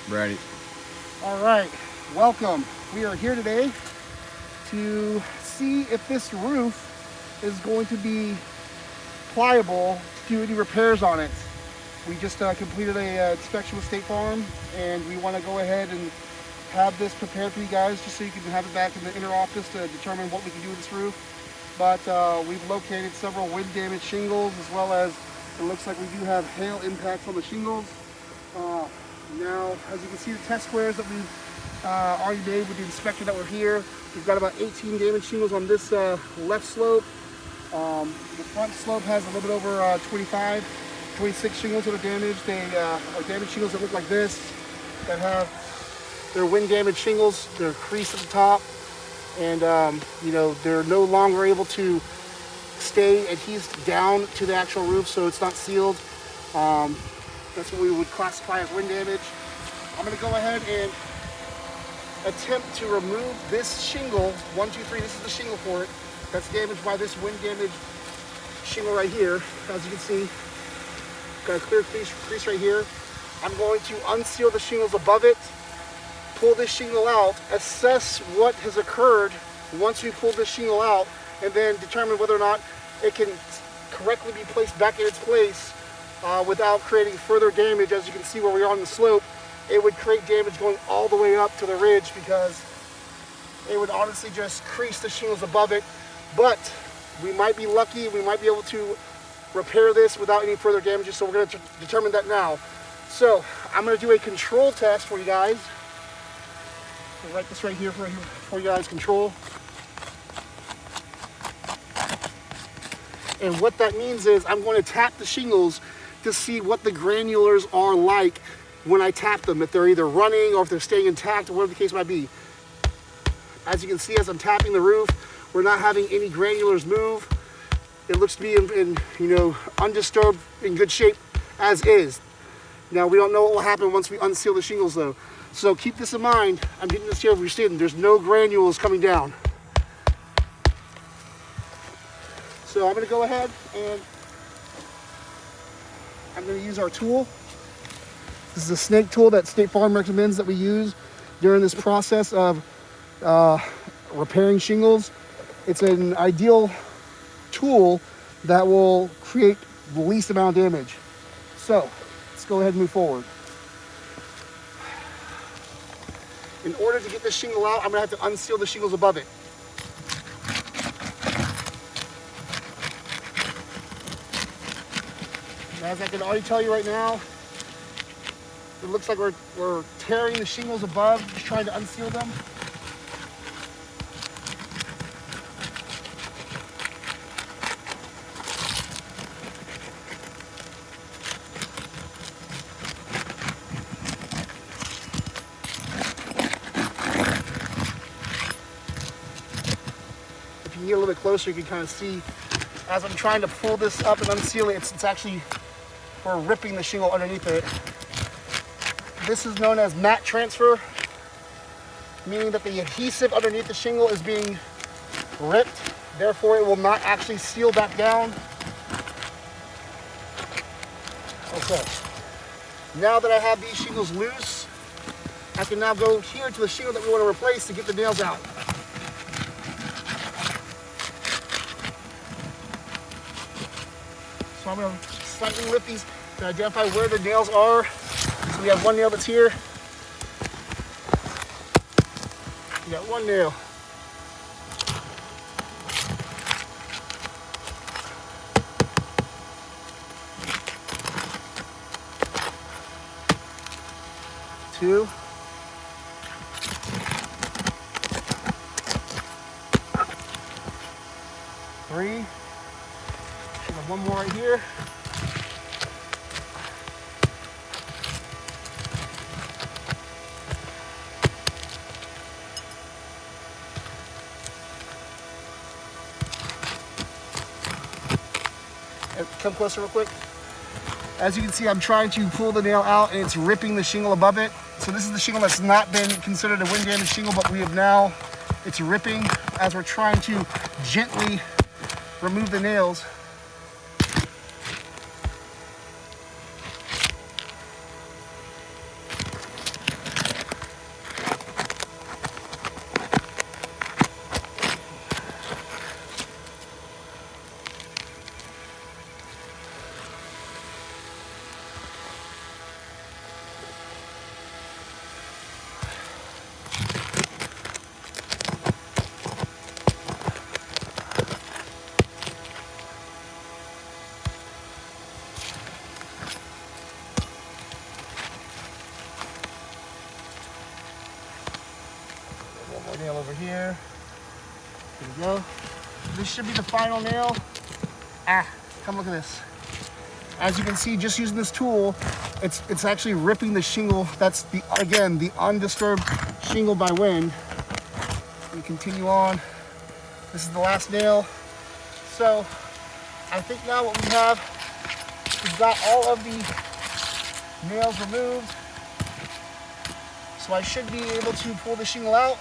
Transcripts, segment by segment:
Ready. All right, welcome. We are here today to see if this roof is going to be pliable to do any repairs on it. We just completed a inspection with State Farm, and we want to go ahead and have this prepared for you guys just so you can have it back in the inner office to determine what we can do with this roof. But we've located several wind damaged shingles, as well as it looks like we do have hail impacts on the shingles. Now, as you can see, the test squares that we've already made with the inspector that were here, we've got about 18 damaged shingles on this left slope. The front slope has a little bit over 26 shingles that are damaged. They are damaged shingles that look like this, that have their wind damaged shingles. They're creased at the top, and you know, they're no longer able to stay adhesed down to the actual roof, so it's not sealed. That's what we would classify as wind damage. I'm going to go ahead and attempt to remove this shingle. 1, 2, 3, this is the shingle for it. That's damaged by this wind damaged shingle right here. As you can see, got a clear crease right here. I'm going to unseal the shingles above it, pull this shingle out, assess what has occurred once we pull this shingle out, and then determine whether or not it can correctly be placed back in its place without creating further damage. As you can see where we are on the slope, it would create damage going all the way up to the ridge because it would honestly just crease the shingles above it. But we might be lucky, we might be able to repair this without any further damages, so we're going to determine that now. So I'm going to do a control test for you guys. I'll write this right here for you guys, control. And what that means is I'm going to tap the shingles to see what the granulars are like when I tap them, if they're either running or if they're staying intact or whatever the case might be. As you can see, as I'm tapping the roof, we're not having any granulars move. It looks to be in you know, undisturbed, in good shape as is. Now, we don't know what will happen once we unseal the shingles though. So keep this in mind. I'm getting this here over your skin. There's no granules coming down. So I'm going to go ahead and I'm going to use our tool. This is a snake tool that State Farm recommends that we use during this process of repairing shingles. It's an ideal tool that will create the least amount of damage. So let's go ahead and move forward. In order to get this shingle out, I'm going to have to unseal the shingles above it. As I can already tell you right now, it looks like we're tearing the shingles above, just trying to unseal them. If you get a little bit closer, you can kind of see as I'm trying to pull this up and unseal it, it's actually, we're ripping the shingle underneath it. This is known as mat transfer, meaning that the adhesive underneath the shingle is being ripped. Therefore, it will not actually seal back down. Okay. Now that I have these shingles loose, I can now go here to the shingle that we want to replace to get the nails out. So I'm going to slightly lift these to identify where the nails are. So we have one nail that's here. We got one nail. Two. Three. We have one more right here. Come closer real quick. As you can see, I'm trying to pull the nail out and it's ripping the shingle above it. So this is the shingle that's not been considered a wind damaged shingle, but we have now, it's ripping as we're trying to gently remove the nails. nail over here. There we go. This should be the final nail. Come look at this. As you can see, just using this tool, it's actually ripping the shingle. That's again the undisturbed shingle by wind. We continue on. This is the last nail. So I think now what we have, we've got all of the nails removed. So I should be able to pull the shingle out.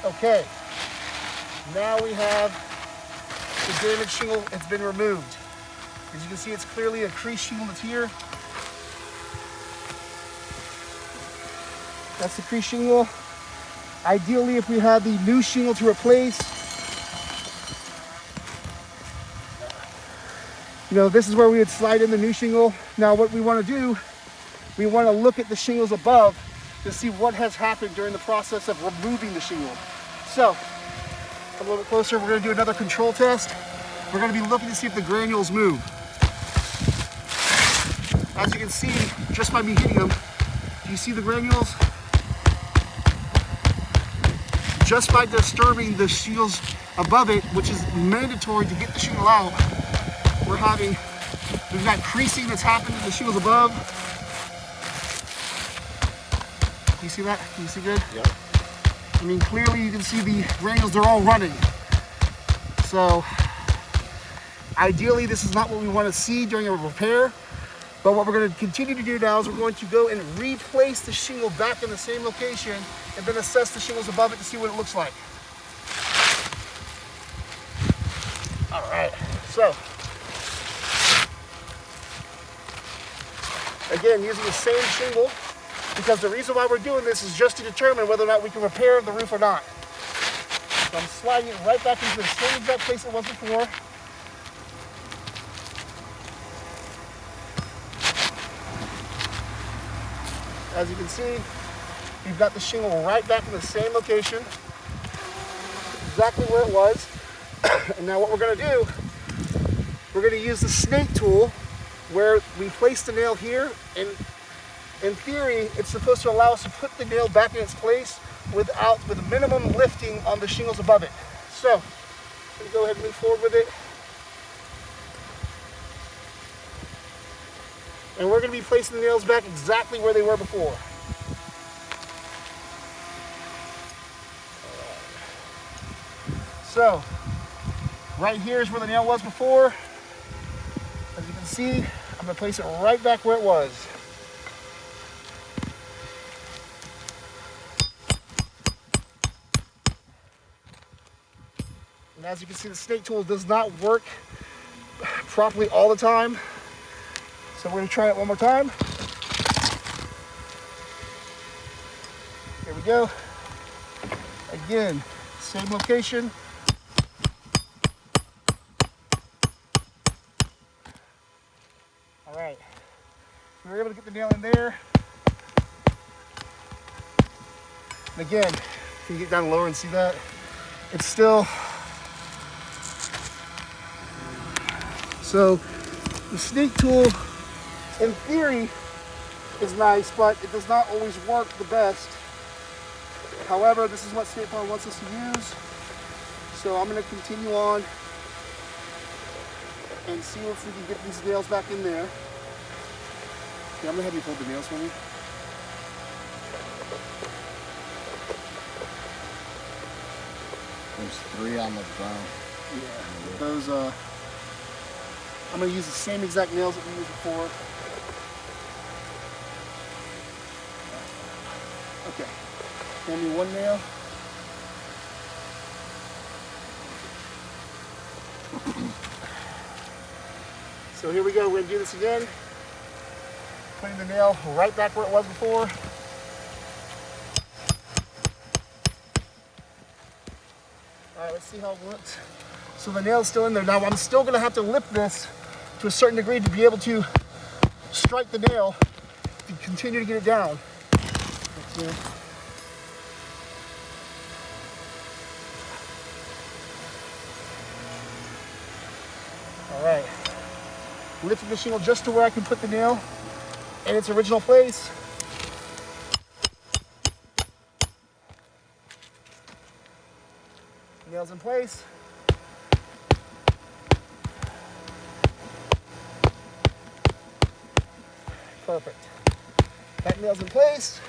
Okay, now we have the damaged shingle. It's been removed. As you can see, it's clearly a creased shingle that's here. That's the creased shingle. Ideally, if we had the new shingle to replace, this is where we would slide in the new shingle. Now what we want to do, we want to look at the shingles above to see what has happened during the process of removing the shingle. So, a little bit closer, we're going to do another control test. We're going to be looking to see if the granules move. As you can see, just by me hitting them, do you see the granules? Just by disturbing the shingles above it, which is mandatory to get the shingle out, we've got creasing that's happened in the shingles above. Do you see that? Can you see good? Yep. I mean, clearly you can see the granules, they're all running. So, ideally this is not what we want to see during a repair, but what we're going to continue to do now is we're going to go and replace the shingle back in the same location and then assess the shingles above it to see what it looks like. All right, so, again, using the same shingle, because the reason why we're doing this is just to determine whether or not we can repair the roof or not. So I'm sliding it right back into the same exact place it was before. As you can see, we've got the shingle right back in the same location, exactly where it was. And now what we're going to do, we're going to use the snake tool where we place the nail here, and in theory, it's supposed to allow us to put the nail back in its place with minimum lifting on the shingles above it. So, I'm going to go ahead and move forward with it. And we're going to be placing the nails back exactly where they were before. So, right here is where the nail was before. As you can see, I'm going to place it right back where it was. And as you can see, the snake tool does not work properly all the time. So we're going to try it one more time. Here we go. Again, same location. All right. So we were able to get the nail in there. And again, can you get down lower and see that? It's still... So the snake tool, in theory, is nice, but it does not always work the best. However, this is what State Farm wants us to use. So I'm going to continue on and see if we can get these nails back in there. Yeah, I'm going to have you pull the nails for me. There's 3 on the ground. Yeah, those, I'm going to use the same exact nails that we used before. Okay, hand me one nail. So here we go, we're going to do this again. Putting the nail right back where it was before. All right, let's see how it looks. So the nail's still in there. Now I'm still going to have to lip this to a certain degree to be able to strike the nail to continue to get it down. All right, lifting the shingle just to where I can put the nail in its original place. nails in place. Perfect. That nail's in place.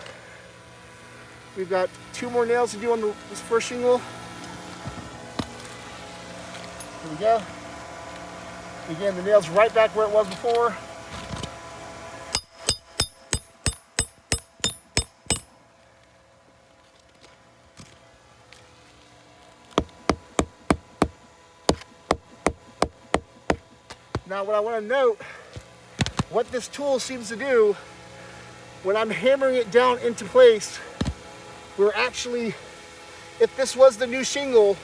We've got 2 more nails to do on this first shingle. Here we go. Again, the nail's right back where it was before. Now what I want to note, what this tool seems to do, when I'm hammering it down into place, we're actually, if this was the new shingle,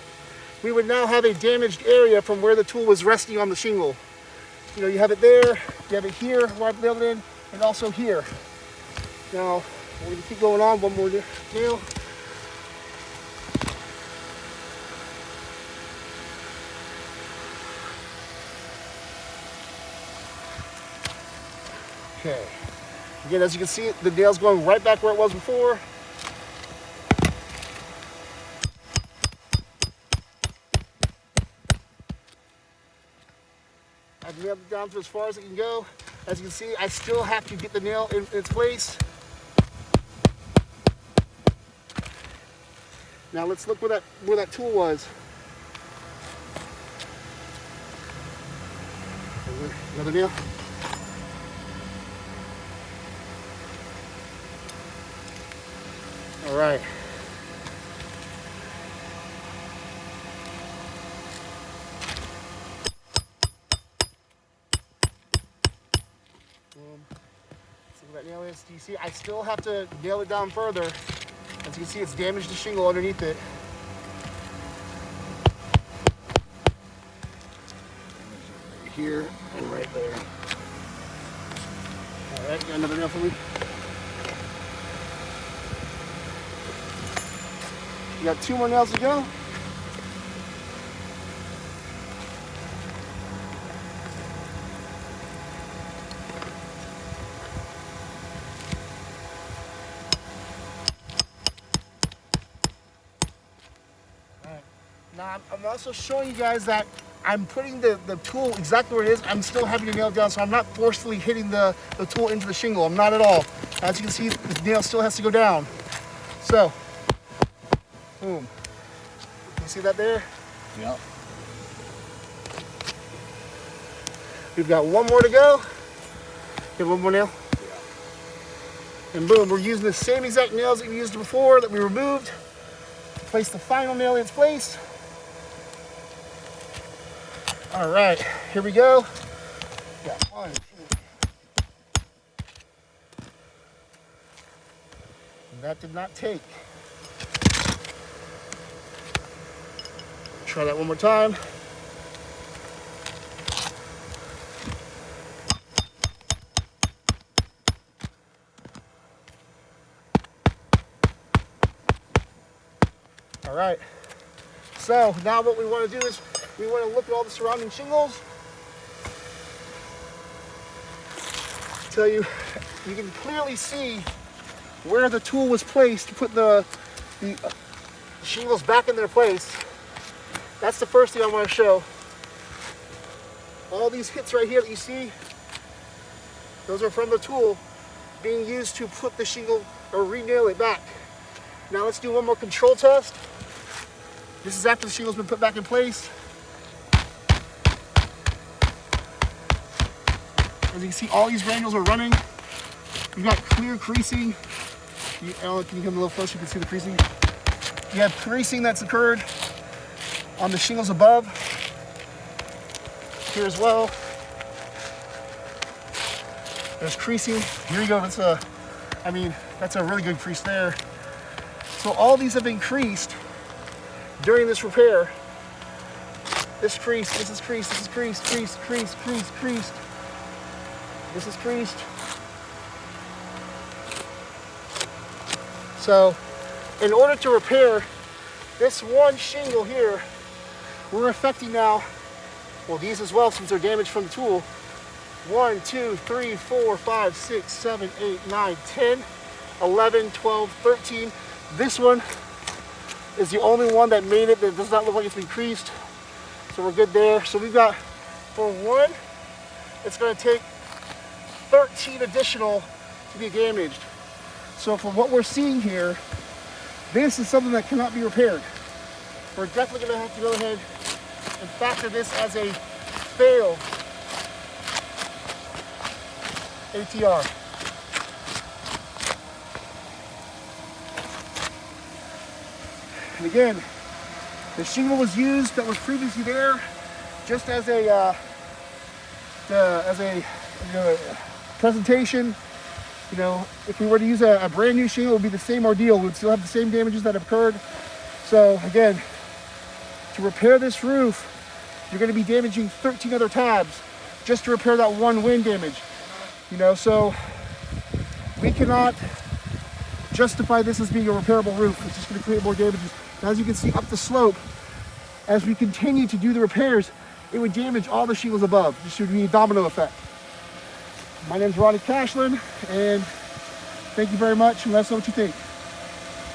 we would now have a damaged area from where the tool was resting on the shingle. You know, you have it there, you have it here where I built it in, and also here. Now, we're going to keep going on, one more nail. Okay. Again, as you can see, the nail's going right back where it was before. I've nailed it down to as far as it can go. As you can see, I still have to get the nail in its place. Now let's look where that tool was. Another nail. All right. See what that nail is? Do you see? I still have to nail it down further. As you can see, it's damaged the shingle underneath it. Right here and right there. All right, got another nail for me? You got 2 more nails to go. Now I'm also showing you guys that I'm putting the tool exactly where it is. I'm still having to nail it down, so I'm not forcefully hitting the tool into the shingle. I'm not at all. As you can see, the nail still has to go down. So, boom. You see that there? Yep. We've got 1 more to go. Get 1 more nail. Yeah. And boom, we're using the same exact nails that we used before that we removed. Place the final nail in its place. All right, here we go. Got 1, 2. And that did not take. Try that 1 more time. All right, so now what we want to do is we want to look at all the surrounding shingles. Tell you, you can clearly see where the tool was placed to put the shingles back in their place. That's the first thing I want to show. All these hits right here that you see, those are from the tool being used to put the shingle or re-nail it back. Now let's do 1 more control test. This is after the shingle's been put back in place. As you can see, all these granules are running. You've got clear creasing. Ellen, can you come a little closer? You can see the creasing. You have creasing that's occurred on the shingles above. Here as well. There's creasing. Here you go. That's a really good crease there. So all these have been creased during this repair. This crease, this is creased, this is creased, creased, creased, creased, creased. This is creased. So, in order to repair this 1 shingle here, we're affecting now, well, these as well since they're damaged from the tool. 1, 2, 3, 4, 5, 6, 7, 8, 9, 10, 11, 12, 13. This one is the only one that made it that does not look like it's been creased. So we're good there. So we've got, for one, it's going to take 13 additional to be damaged. So from what we're seeing here, this is something that cannot be repaired. We're definitely going to have to go ahead and factor this as a fail ATR. And again, the shingle was used that was previously there just as a presentation. You know, if we were to use a brand new shingle, it would be the same ordeal. We would still have the same damages that have occurred. So again, to repair this roof, you're going to be damaging 13 other tabs just to repair that one wind damage. You know, so we cannot justify this as being a repairable roof. It's just going to create more damages. And as you can see up the slope, as we continue to do the repairs, it would damage all the shingles above. This would be a domino effect. My name is Ronnie Cashlin, and thank you very much, and let us know what you think.